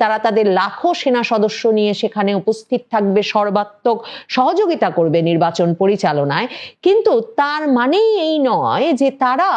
তারা তাদের লাখো সেনা সদস্য নিয়ে সেখানে উপস্থিত থাকবে, সর্বাত্মক সহযোগিতা করবে নির্বাচন পরিচালনায়, কিন্তু তার মানেই এই নয় যে তারা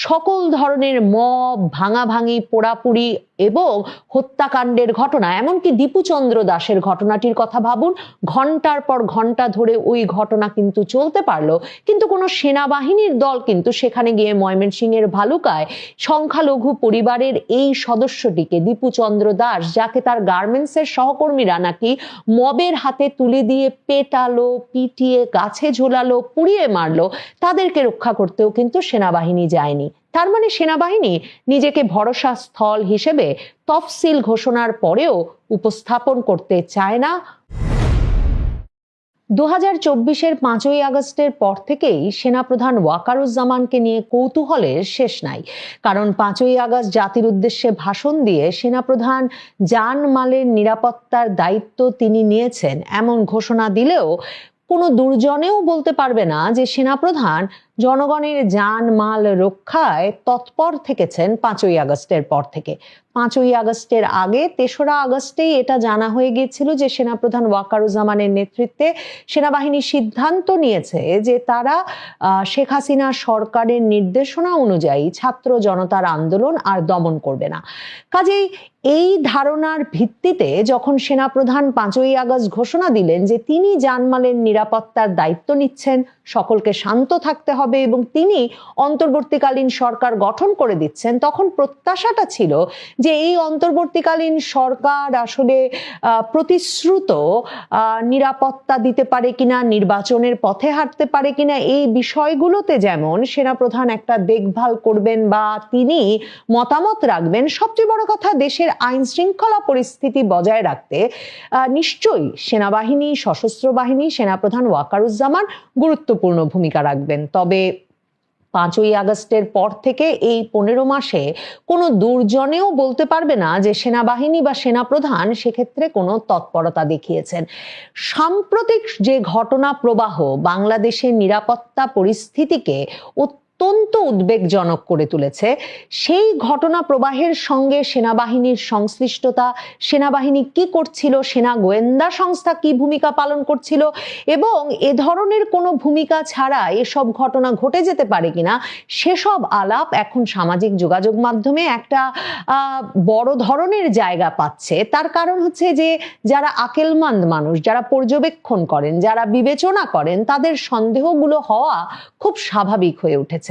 সকল ধরনের মব, ভাঙাভাঙি, পোড়াপুরি এবং হত্যাকাণ্ডের ঘটনা, এমনকি দীপু চন্দ্র দাসের ঘটনাটির কথা ভাবুন, ঘন্টার পর ঘন্টা ধরে ওই ঘটনা কিন্তু চলতে পারলো, কিন্তু কোনো সেনাবাহিনীর দল কিন্তু সেখানে গিয়ে ময়মনসিংহের ভালুকায় সংখ্যালঘু পরিবারের এই সদস্যটিকে, দীপু চন্দ্র দাস, যাকে তার গার্মেন্টসের সহকর্মীরা নাকি মবের হাতে তুলে দিয়ে পেটালো, পিটিয়ে গাছে ঝোলালো, পুড়িয়ে মারলো, তাদেরকে রক্ষা করতেও কিন্তু সেনাবাহিনী যায়নি। তার মানে সেনাবাহিনী নিজেকে ভরসা স্থল হিসেবে তফসিল ঘোষণার পরেও উপস্থাপন করতে চায় না। 2024-এর 5ই আগস্টের পর থেকেই সেনাপ্রধান ওয়াকারুজ্জামানকে নিয়ে কৌতূহলের শেষ নাই। কারণ 5ই আগস্ট জাতির উদ্দেশ্যে ভাষণ দিয়ে সেনাপ্রধান জানমালের নিরাপত্তার দায়িত্ব তিনি নিয়েছেন এমন ঘোষণা দিলেও কোনো দুর্জনেও বলতে পারবে না যে সেনাপ্রধান জনগণের জানমাল রক্ষায় তৎপর থেকেছেন 5ই আগস্টের পর থেকে। 5ই আগস্টের আগে 3রা আগস্টেই এটা জানা হয়ে গিয়েছিল যে সেনাপ্রধান ওয়াকারুজ্জামানের নেতৃত্বে সেনাবাহিনী সিদ্ধান্ত নিয়েছে যে তারা শেখ হাসিনা সরকারের নির্দেশনা অনুযায়ী ছাত্র জনতার আন্দোলন আর দমন করবে না। কাজেই এই ধারণার ভিত্তিতে যখন সেনাপ্রধান 5ই আগস্ট ঘোষণা দিলেন যে তিনি জানমালের নিরাপত্তার দায়িত্ব নিচ্ছেন, সকলকে শান্ত থাকতে হবে এবং তিনি অন্তর্বর্তীকালীন সরকার গঠন করে দিচ্ছেন, তখন প্রত্যাশাটা ছিল যে এই অন্তর্বর্তীকালীন সরকার আসলে প্রতিশ্রুত নিরাপত্তা দিতে পারে কিনা, নির্বাচনের পথে হাঁটতে পারে কিনা, এই বিষয়গুলোতে যেমন সেনাপ্রধান একটা দেখভাল করবেন বা তিনি মতামত রাখবেন। সবচেয়ে বড় কথা, দেশের আইন শৃঙ্খলা পরিস্থিতি বজায় রাখতে নিশ্চয়ই সেনাবাহিনী, সশস্ত্র বাহিনী, সেনাপ্রধান ওয়াকারুজ্জামান গুরুত্বপূর্ণ ভূমিকা রাখবেন। তবে 5ই আগস্টের পর থেকে এই 15 মাসে কোনো দুর্জনেও বলতে পারবে না যে সেনাবাহিনী বা সেনাপ্রধান সেক্ষেত্রে কোনো তৎপরতা দেখিয়েছেন। সাম্প্রতিক যে ঘটনা প্রবাহ বাংলাদেশের নিরাপত্তা পরিস্থিতিকে অত্যন্ত উদ্বেগজনক করে তুলেছে, সেই ঘটনা প্রবাহের সঙ্গে সেনাবাহিনীর সংশ্লিষ্টতা, সেনাবাহিনী কি করছিল, সেনা গোয়েন্দা সংস্থা কি ভূমিকা পালন করছিল এবং এ ধরনের কোনো ভূমিকা ছাড়া এসব ঘটনা ঘটে যেতে পারে কিনা, সেসব আলাপ এখন সামাজিক যোগাযোগ মাধ্যমে একটা বড় ধরনের জায়গা পাচ্ছে। তার কারণ হচ্ছে যে যারা আকেলমন্দ মানুষ, যারা পর্যবেক্ষণ করেন, যারা বিবেচনা করেন, তাদের সন্দেহগুলো হওয়া খুব স্বাভাবিক হয়ে উঠেছে।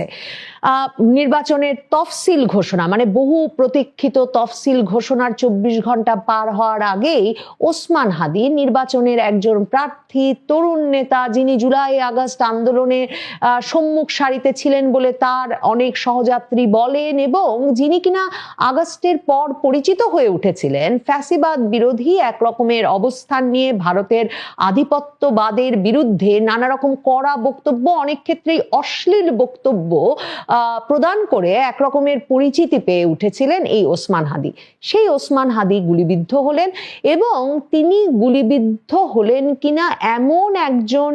নির্বাচনের তফসিল ঘোষণা, মানে বহু প্রতীক্ষিত তফসিল ঘোষণার 24 ঘন্টা পার হওয়ার আগেই ওসমান হাদি, নির্বাচনের একজন প্রার্থী, তরুণ নেতা, যিনি জুলাই আগস্ট আন্দোলনে সম্মুখ সারিতে ছিলেন বলে তার অনেক সহযাত্রী বলেন এবং যিনি কিনা আগস্টের পর পরিচিত হয়ে উঠেছিলেন ফ্যাসিবাদ বিরোধী এক রকমের অবস্থান নিয়ে, ভারতের আধিপত্যবাদের বিরুদ্ধে নানা রকম কড়া বক্তব্য, অনেক ক্ষেত্রেই অশ্লীল বক্তব্য প্রদান করে এক রকমের পরিচিতি পেয়ে উঠেছিলেন এই ওসমান হাদি। সেই ওসমান হাদি গুলিবিদ্ধ হলেন এবং তিনি গুলিবিদ্ধ হলেন কিনা এমন একজন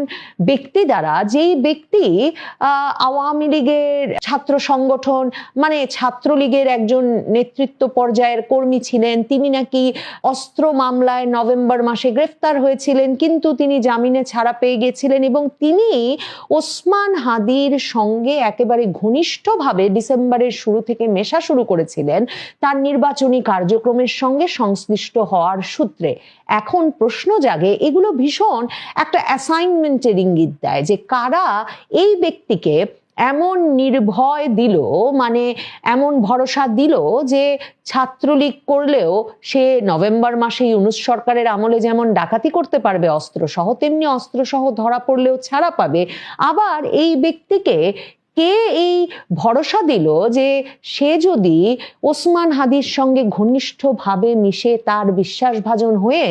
ব্যক্তি দ্বারা, যেই ব্যক্তি আওয়ামী লীগের ছাত্র সংগঠন, মানে ছাত্রলীগের একজন নেতৃত্ব পর্যায়ের কর্মী ছিলেন। তিনি নাকি অস্ত্র মামলায় নভেম্বর মাসে গ্রেফতার হয়েছিলেন, কিন্তু তিনি জামিনে ছাড়া পেয়ে গেছিলেন এবং তিনি ওসমান হাদির সঙ্গে একেবারে ঘনিষ্ঠভাবে ডিসেম্বরের শুরু থেকে মেশা শুরু করেছিলেন তার নির্বাচনী কার্যক্রমের সঙ্গে সংশ্লিষ্ট হওয়ার সূত্রে। এখন প্রশ্ন জাগে, এগুলো ভীষণ একটা অ্যাসাইনমেন্টের ইঙ্গিত দেয় যে কারা এই ব্যক্তিকে এমন নির্ভয় দিল, মানে এমন ভরসা দিল যে ছাত্রলীগ করলেও সে নভেম্বর মাসে ইউনূস সরকারের আমলে যেমন ডাকাতি করতে পারবে অস্ত্রসহ, তেমনি অস্ত্রসহ ধরা পড়লেও ছাড়া পাবে। আবার এই ব্যক্তিকে কে এই ভরসা দিল যে সে যদি ওসমান হাদির সঙ্গে ঘনিষ্ঠভাবে মিশে তার বিশ্বাসভাজন হয়ে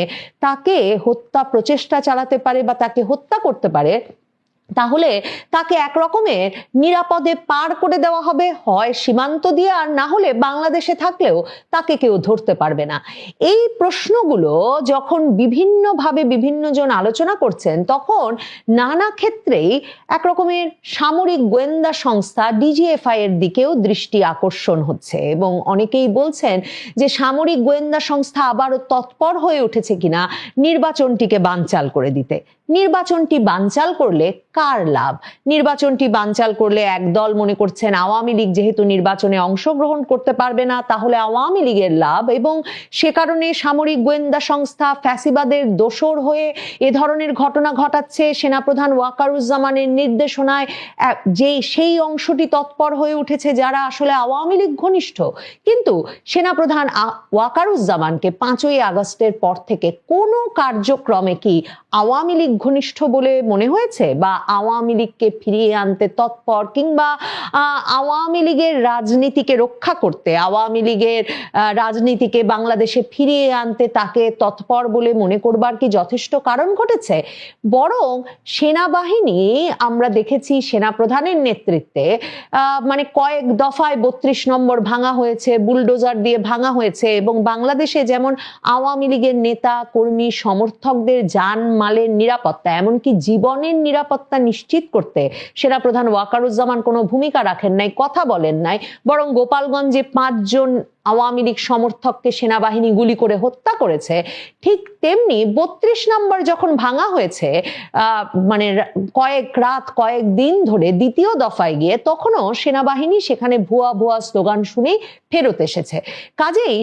তাকে হত্যা প্রচেষ্টা চালাতে পারে বা তাকে হত্যা করতে পারে, তাহলে তাকে এক রকমের নিরাপদে পার করে দেওয়া হবে, হয় সীমান্ত দিয়ে, আর না হলে বাংলাদেশে থাকলেও তাকে কেউ ধরতে পারবে না। এই প্রশ্নগুলো যখন বিভিন্নভাবে বিভিন্নজন আলোচনা করছেন, তখন নানা ক্ষেত্রেই এক রকমের সামরিক গোয়েন্দা সংস্থা ডিজিএফআই এর দিকেও দৃষ্টি আকর্ষণ হচ্ছে, এবং অনেকেই বলছেন যে সামরিক গোয়েন্দা সংস্থা আবারও তৎপর হয়ে উঠেছে কিনা নির্বাচনটিকে বানচাল করে দিতে। নির্বাচনটি বানচাল করলে কার লাভ? নির্বাচনটি বানচাল করলে একদল মনে করছেন আওয়ামী লীগ যেহেতু নির্বাচনে অংশগ্রহণ করতে পারবে না, তাহলে আওয়ামী লীগের লাভ, এবং সে কারণে সামরিক গোয়েন্দা সংস্থা ফ্যাসিবাদের দোসর হয়ে এ ধরনের ঘটনা ঘটাচ্ছে। সেনাপ্রধান ওয়াকারুজ্জামানের নির্দেশনায় সেই অংশটি তৎপর হয়ে উঠেছে যারা আসলে আওয়ামী লীগ ঘনিষ্ঠ। কিন্তু সেনাপ্রধান ওয়াকারুজ্জামানকে 5ই আগস্টের পর থেকে কোনো কার্যক্রমে কি আওয়ামী লীগ ঘনিষ্ঠ বলে মনে হয়েছে, বা আওয়ামী লীগকে ফিরিয়ে আনতে তৎপর, কিংবা আওয়ামী লীগের রাজনীতিকে রক্ষা করতে, আওয়ামী লীগের রাজনীতিকে বাংলাদেশে ফিরিয়ে আনতে তাকে তৎপর বলে মনে করবার কি যথেষ্ট কারণ ঘটেছে? বরং সেনাবাহিনী আমরা দেখেছি সেনাপ্রধানের নেতৃত্বে মানে কয়েক দফায় 32 নম্বর ভাঙা হয়েছে, বুলডোজার দিয়ে ভাঙা হয়েছে, এবং বাংলাদেশে যেমন আওয়ামী লীগের নেতা কর্মী সমর্থকদের জান মালের নিরাপত্তা, এমনকি জীবনের নিরাপত্তা নিশ্চিত করতে সেনাপ্রধান ওয়াকারুজ্জামান কোনো ভূমিকা রাখেন নাই, কথা বলেন নাই, বরং গোপালগঞ্জে 5 জন আওয়ামী লীগ সমর্থককে সেনাবাহিনী গুলি করে হত্যা করেছে। ঠিক তেমনি 32 নম্বর যখন ভাঙা হয়েছে মানে কয়েক রাত কয়েক দিন ধরে দ্বিতীয় দফায় গিয়ে, তখনও সেনাবাহিনী সেখানে ভুয়া ভুয়া স্লোগান শুনেই ফেরত এসেছে। কাজেই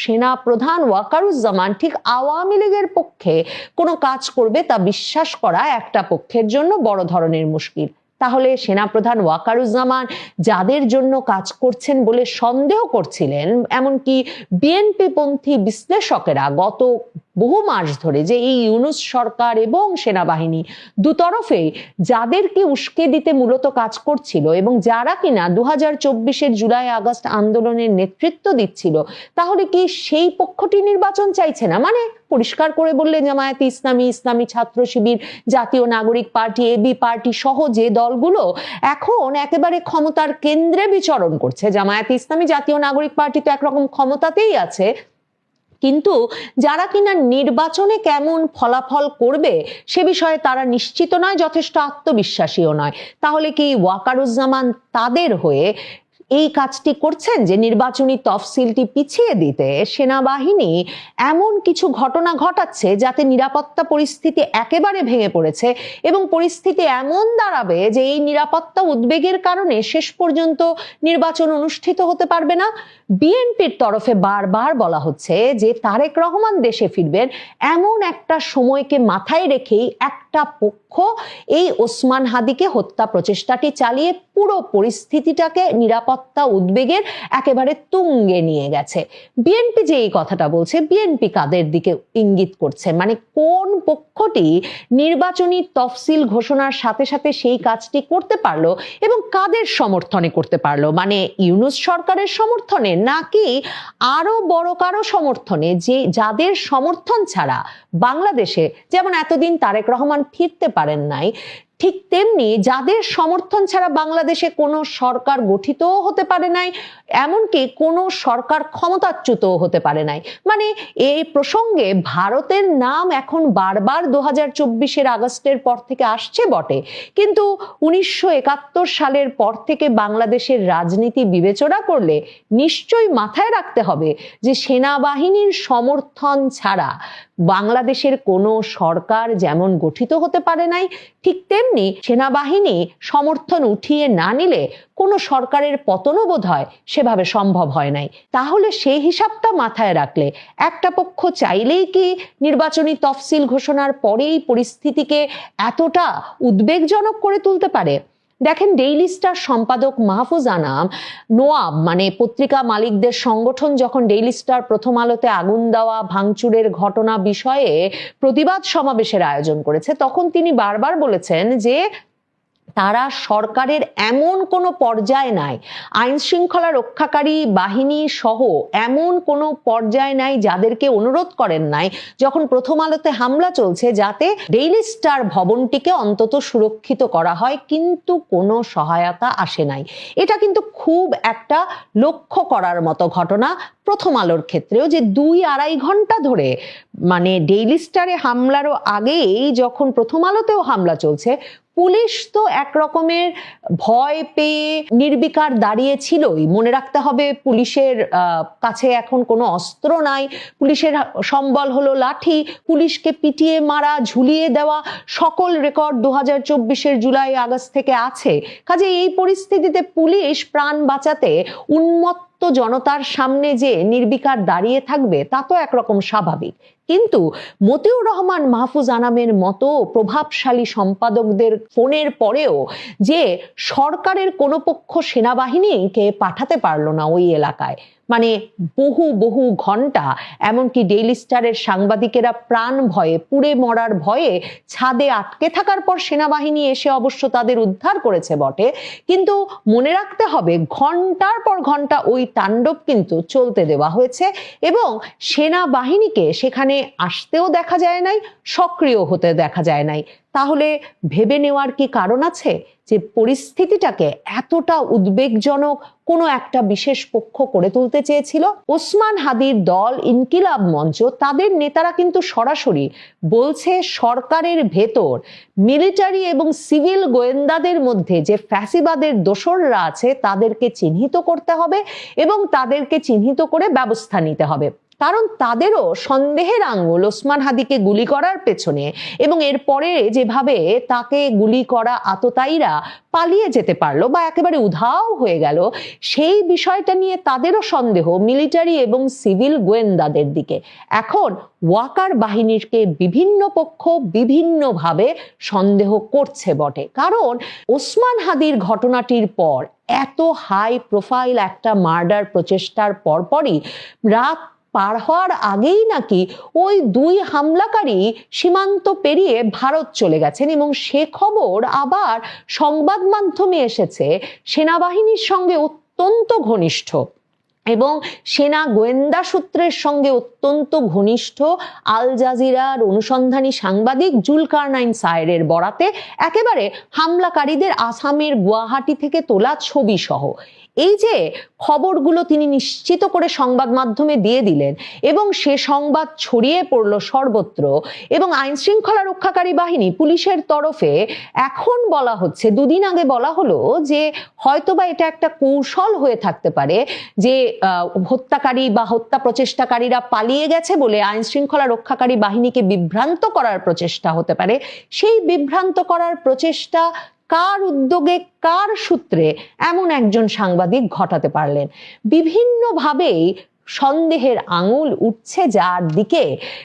সেনাপ্রধান ওয়াকারুজ্জামান ঠিক আওয়ামী লীগের পক্ষে কোনো কাজ করবে তা বিশ্বাস করা একটা পক্ষের জন্য বড় ধরনের মুশকিল। তাহলে সেনাপ্রধান ওয়াকারুজ্জামান যাদের জন্য কাজ করছেন বলে সন্দেহ করছিলেন, এমনকি বিএনপি পন্থী বিশ্লেষকেরা গত বহু মাস ধরে, যে এই ইউনূস সরকার এবং সেনাবাহিনী দুতরফে যাদেরকে উস্কে দিতে মূলত কাজ করছিল, এবং যারা কিনা 2024-এর জুলাই আগস্ট আন্দোলনের নেতৃত্ব দিচ্ছিল, তাহলে কি সেই পক্ষটি নির্বাচন চাইছে না? মানে পরিষ্কার করে বললে জামায়াতে ইসলামী, ইসলামী ছাত্র শিবির, জাতীয় নাগরিক পার্টি, এবি পার্টি সহ যে দলগুলো এখন একেবারে ক্ষমতার কেন্দ্রে বিচরণ করছে, জামায়াতে ইসলামী, জাতীয় নাগরিক পার্টি তো একরকম ক্ষমতাতেই আছে, কিন্তু যারা কিনা নির্বাচনে কেমন ফলাফল করবে সে বিষয়ে তারা নিশ্চিত নয়, যথেষ্ট আত্মবিশ্বাসীও নয়। তাহলে কি ওয়াকারুজ্জামান তাদের হয়ে এই কাজটি করছেন যে নির্বাচনী তফসিলটি পিছিয়ে দিতে সেনাবাহিনী এমন কিছু ঘটনা ঘটাচ্ছে যাতে নিরাপত্তা পরিস্থিতি একেবারে ভেঙে পড়েছে, এবং পরিস্থিতি এমন দাঁড়াবে যে এই নিরাপত্তা উদ্বেগের কারণে শেষ পর্যন্ত নির্বাচন অনুষ্ঠিত হতে পারবে না? বিএনপির তরফে বারবার বলা হচ্ছে যে তারেক রহমান দেশে ফিরবেন এমন একটা সময়কে মাথায় রেখেই একটা পক্ষ এই ওসমান হাদিকে হত্যা প্রচেষ্টাটি চালিয়ে পুরো পরিস্থিতিটাকে নিরাপত্তা উদ্বেগের একেবারে তুঙ্গে নিয়ে গেছে। বিএনপি যে এই কথাটা বলছে, বিএনপি কাদের দিকে ইঙ্গিত করছে? মানে কোন পক্ষটি নির্বাচনী তফসিল ঘোষণার সাথে সাথে সেই কাজটি করতে পারলো, এবং কাদের সমর্থনে করতে পারলো? মানে ইউনূস সরকারের সমর্থনে, নাকি আরো বড় কারো সমর্থনে, যে যাদের সমর্থন ছাড়া বাংলাদেশে যেমন এতদিন তারেক রহমান ফিরতে পারেন নাই, ঠিক তেমনি যাদের সমর্থন ছাড়া বাংলাদেশে কোনো সরকার গঠিতও হতে পারে নাই, এমনকি কোনো সরকার ক্ষমতাচ্যুতও হতে পারে নাই। মানে এই প্রসঙ্গে ভারতের নাম এখন বারবার 2024-এর আগস্টের পর থেকে আসছে বটে, কিন্তু 1971 সালের পর থেকে বাংলাদেশের রাজনীতি বিবেচনা করলে নিশ্চয়ই মাথায় রাখতে হবে যে সেনাবাহিনীর সমর্থন ছাড়া বাংলাদেশের কোনো সরকার যেমন গঠিত হতে পারে নাই, ঠিক তেমনি সেনাবাহিনী সমর্থন উঠিয়ে না নিলে কোনো সরকারের পতনও বোধহয় সেভাবে সম্ভব হয় নাই। তাহলে সেই হিসাবটা মাথায় রাখলে একটা পক্ষ চাইলেই কি নির্বাচনী তফসিল ঘোষণার পরেই পরিস্থিতিকে এতটা উদ্বেগজনক করে তুলতে পারে? দেখেন, ডেইলি স্টার সম্পাদক মাহফুজ আনাম নোয়াব, মানে পত্রিকা মালিকদের সংগঠন, যখন ডেইলি স্টার প্রথম আলোতে আগুন দেওয়া ভাঙচুরের ঘটনা বিষয়ে প্রতিবাদ সমাবেশের আয়োজন করেছে, তখন তিনি বারবার বলেছেন যে তারা সরকারের এমন কোনো পর্যায়ে নাই, আইন শৃঙ্খলা রক্ষাকারী বাহিনী সহ এমন কোনো পর্যায়ে নাই যাদেরকে অনুরোধ করেন নাই যখন প্রথম আলোতে হামলা চলছে যাতে ডেইলি স্টার ভবনটিকে অন্তত সুরক্ষিত করা হয়, কিন্তু কোনো সহায়তা আসে নাই। এটা কিন্তু খুব একটা লক্ষ্য করার মতো ঘটনা প্রথম আলোর ক্ষেত্রেও, যে 2-2.5 ঘন্টা ধরে, মানে ডেইলি স্টারে হামলারও আগেই যখন প্রথম আলোতেও হামলা চলছে, পুলিশ তো এক রকমের ভয় পেয়ে নির্বিকার দাঁড়িয়ে ছিলই। মনে রাখতে হবে পুলিশের কাছে এখন কোনো অস্ত্র নাই, পুলিশের সম্বল হলো লাঠি, পুলিশকে পিটিয়ে মারা, ঝুলিয়ে দেওয়া, সকল রেকর্ড 2024-এর জুলাই আগস্ট থেকে আছে। কাজে এই পরিস্থিতিতে পুলিশ প্রাণ বাঁচাতে উন্মত্ত জনতার সামনে যে নির্বিকার দাঁড়িয়ে থাকবে তা তো একরকম স্বাভাবিক। কিন্তু মতিউর রহমান মাহফুজ আনামের মতো প্রভাবশালী সম্পাদকদের ফোনের পরেও যে সরকারের কোনো পক্ষ সেনাবাহিনীকে পাঠাতে পারলো না ওই এলাকায়, মানে বহু ঘন্টা, এমনকি ডেইলি স্টারের সাংবাদিকেরা প্রাণ ভয়ে, পুড়ে মরার ভয়ে ছাদে আটকে থাকার পর সেনাবাহিনী এসে অবশ্য তাদের উদ্ধার করেছে বটে, কিন্তু মনে রাখতে হবে ঘন্টার পর ঘন্টা ওই তাণ্ডব কিন্তু চলতে দেওয়া হয়েছে এবং সেনাবাহিনীকে সেখানে আসতেও দেখা যায় নাই, সক্রিয় হতে দেখা যায় নাই। তাহলে ভেবে নেওয়ার কি কারণ আছে যে পরিস্থিতিটাকে এতটা উদ্বেগজনক কোনো একটা বিশেষ পক্ষ করে তুলতে চেয়েছিল? ওসমান হাদির দল ইনকিলাব মঞ্চ, তাদের নেতারা কিন্তু সরাসরি বলছে সরকারের ভেতর মিলিটারি এবং সিভিল গোয়েন্দাদের মধ্যে যে ফ্যাসিবাদের দোসররা আছে তাদেরকে চিহ্নিত করতে হবে এবং তাদেরকে চিহ্নিত করে ব্যবস্থা নিতে হবে। কারণ তাদেরও সন্দেহের আঙ্গুল ওসমান হাদিকে গুলি করার পেছনে এবং এরপরে যেভাবে তাকে গুলি করা আততায়ীরা পালিয়ে যেতে পারলো বা একেবারে উধাও হয়ে গেল, সেই বিষয়টা নিয়ে তাদেরও সন্দেহ মিলিটারি এবং সিভিল গোয়েন্দাদের দিকে। এখন ওয়াকার বাহিনীকে বিভিন্ন পক্ষ বিভিন্নভাবে সন্দেহ করছে বটে, কারণ ওসমান হাদির ঘটনাটির পর এত হাই প্রোফাইল একটা মার্ডার প্রচেষ্টার পরপরই রাত পার হওয়ার আগেই নাকি ওই 2 হামলাকারী সীমান্ত পেরিয়ে ভারত চলে গেছেন এবং সে খবর আবার সংবাদ মাধ্যমে এসেছে সেনাবাহিনীর সঙ্গে অত্যন্ত ঘনিষ্ঠ এবং সেনা গোয়েন্দা সূত্রের সঙ্গে অত্যন্ত ঘনিষ্ঠ আল জাজিরার অনুসন্ধানী সাংবাদিক জুলকারনাইন সায়েরের বরাতে একেবারে হামলাকারীদের আসামের গুয়াহাটি থেকে তোলা ছবি সহ এই যে খবরগুলো তিনি নিশ্চিত করে সংবাদ মাধ্যমে দিয়ে দিলেন এবং সে সংবাদ ছড়িয়ে পড়লো সর্বত্র এবং আইন শৃঙ্খলা রক্ষাকারী বাহিনী পুলিশের তরফে এখন বলা হচ্ছে, 2 দিন আগে বলা হলো যে হয়তোবা এটা একটা কৌশল হয়ে থাকতে পারে যে হত্যাকারী বা হত্যা প্রচেষ্টাকারীরা পালিয়ে গেছে বলে আইন শৃঙ্খলা রক্ষাকারী বাহিনীকে বিভ্রান্ত করার প্রচেষ্টা হতে পারে। সেই বিভ্রান্ত করার প্রচেষ্টা কার উদ্যোগে, কার সূত্রে এমন একজন সাংবাদিক ঘটাতে পারলেন? বিভিন্নভাবেই সন্দেহের আঙুল উঠছে যার দিকে,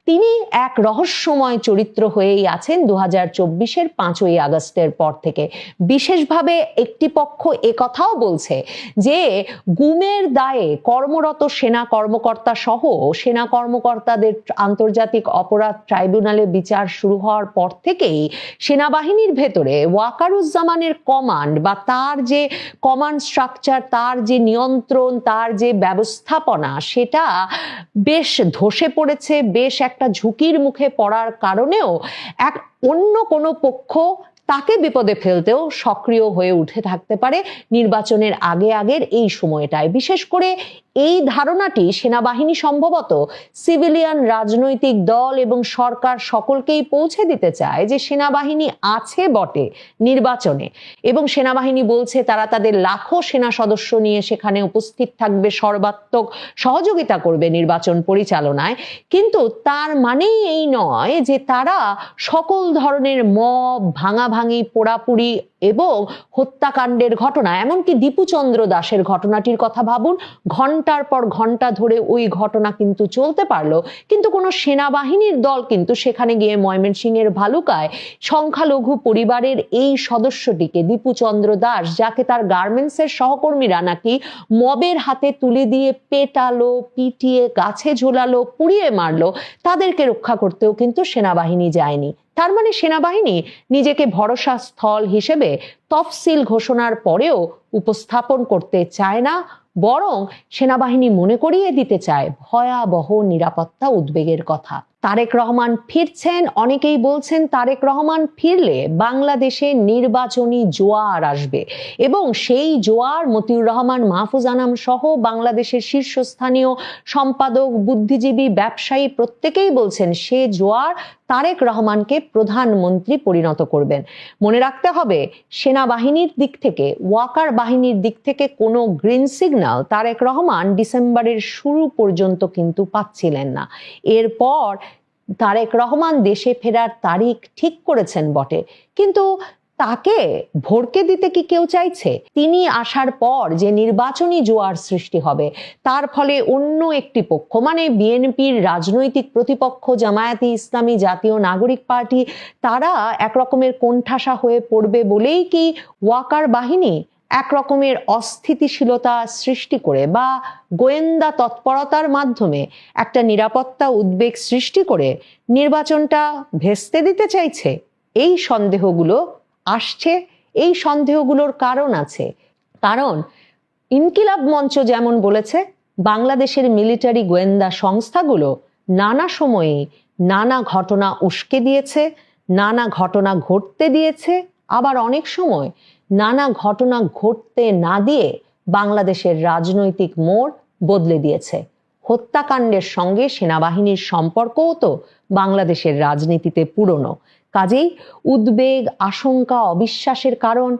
তিনি এক রহস্যময় চরিত্র হয়েই আছেন 2024-এর 5ই আগস্টের পর থেকে। বিশেষভাবে একটি পক্ষ একথাও বলছে যে গুমের দায়ে কর্মরত সেনা কর্মকর্তা সহ সেনা কর্মকর্তাদের আন্তর্জাতিক অপরাধ ট্রাইব্যুনালে বিচার শুরু হওয়ার পর থেকেই সেনাবাহিনীর ভেতরে ওয়াকারুজ্জামানের কমান্ড বা তার যে কমান্ড স্ট্রাকচার, তার যে নিয়ন্ত্রণ, তার যে ব্যবস্থাপনা, সেটা বেশ ধসে পড়েছে, বেশ একটা ঝুঁকির মুখে পড়ার কারণেও এক অন্য কোনো পক্ষ তাকে বিপদে ফেলতেও সক্রিয় হয়ে উঠে থাকতে পারে নির্বাচনের আগের এই সময়টায়। বিশেষ করে এই ধারণাটি সেনাবাহিনী সম্ভবত সিভিলিয়ান রাজনৈতিক দল এবং সরকার সকলকেই পৌঁছে দিতে চায় যে সেনাবাহিনী আছে বটে নির্বাচনে এবং সেনাবাহিনী বলছে তারা তাদের লাখো সেনা সদস্য নিয়ে সেখানে উপস্থিত থাকবে, সর্বাত্মক সহযোগিতা করবে নির্বাচন পরিচালনায়, কিন্তু তার মানেই এই নয় যে তারা সকল ধরনের মব, ভাঙাভাঙি, পোড়াপুরি এবং হত্যাকাণ্ডের ঘটনা, এমনকি দীপু চন্দ্র দাসের ঘটনাটির কথা ভাবুন, ঘন্টার পর ঘন্টা ধরে ওই ঘটনা কিন্তু চলতে পারলো, কিন্তু কোনো সেনাবাহিনীর দল কিন্তু সেখানে গিয়ে ময়মনসিংহের ভালুকায় সংখ্যালঘু পরিবারের এই সদস্যটিকে, দীপু চন্দ্র দাস, যাকে তার গার্মেন্টসের সহকর্মীরা নাকি মবের হাতে তুলে দিয়ে পেটালো, পিটিয়ে গাছে ঝোলালো, পুড়িয়ে মারলো, তাদেরকে রক্ষা করতেও কিন্তু সেনাবাহিনী যায়নি। তার মানে সেনাবাহিনী নিজেকে ভরসা স্থল হিসেবে তফসিল ঘোষণার পরেও উপস্থাপন করতে চায় না, বরং সেনাবাহিনী মনে করিয়ে দিতে চায় ভয়াবহ নিরাপত্তা উদ্বেগের কথা। তারেক রহমান ফিরছেন, অনেকেই বলছেন তারেক রহমান ফিরলে বাংলাদেশে নির্বাচনী জোয়ার আসবে এবং সেই জোয়ার মতিউর রহমান, মাহফুজ আনাম সহ বাংলাদেশের শীর্ষস্থানীয় সম্পাদক, বুদ্ধিজীবী, ব্যবসায়ী প্রত্যেকেই বলছেন সে জোয়ার তারেক রহমানকে প্রধানমন্ত্রী পরিণত করবেন। মনে রাখতে হবে, সেনাবাহিনীর দিক থেকে, ওয়াকার বাহিনীর দিক থেকে কোনো গ্রিন সিগন্যাল তারেক রহমান ডিসেম্বরের শুরু পর্যন্ত কিন্তু পাচ্ছিলেন না। এরপর তারেক রহমান দেশে ফেরার তারিখ ঠিক করেছেন বটে, কিন্তু তাকে ভড়কে দিতে কি কেউ চাইছে? তিনি আসার পর যে নির্বাচনী জোয়ার সৃষ্টি হবে, তার ফলে অন্য একটি পক্ষ, মানে বিএনপির রাজনৈতিক প্রতিপক্ষ জামায়াতে ইসলামী, জাতীয় নাগরিক পার্টি, তারা একরকমের কোণঠাসা হয়ে পড়বে বলেই কি ওয়াকার বাহিনী এক রকমের অস্থিতিশীলতা সৃষ্টি করে বা গোয়েন্দা তৎপরতার মাধ্যমে একটা নিরাপত্তা উদ্বেগ সৃষ্টি করে নির্বাচনটা ভেস্তে দিতে চাইছে? এই সন্দেহগুলো আসছে। এই সন্দেহগুলোর কারণ আছে। কারণ ইনকিলাব মঞ্চ যেমন বলেছে, বাংলাদেশের মিলিটারি গোয়েন্দা সংস্থাগুলো নানা সময়ে নানা ঘটনা উস্কে দিয়েছে, নানা ঘটনা ঘটতে দিয়েছে, আবার অনেক সময় নানা ঘটনা ঘটতে না দিয়ে বাংলাদেশের রাজনৈতিক মোড় বদলে দিয়েছে। হত্যাকাণ্ডের সঙ্গে সেনাবাহিনীর সম্পর্কও তো বাংলাদেশের রাজনীতিতে পুরনো। কাজেই উদ্বেগ, আশঙ্কা, অবিশ্বাসের কারণ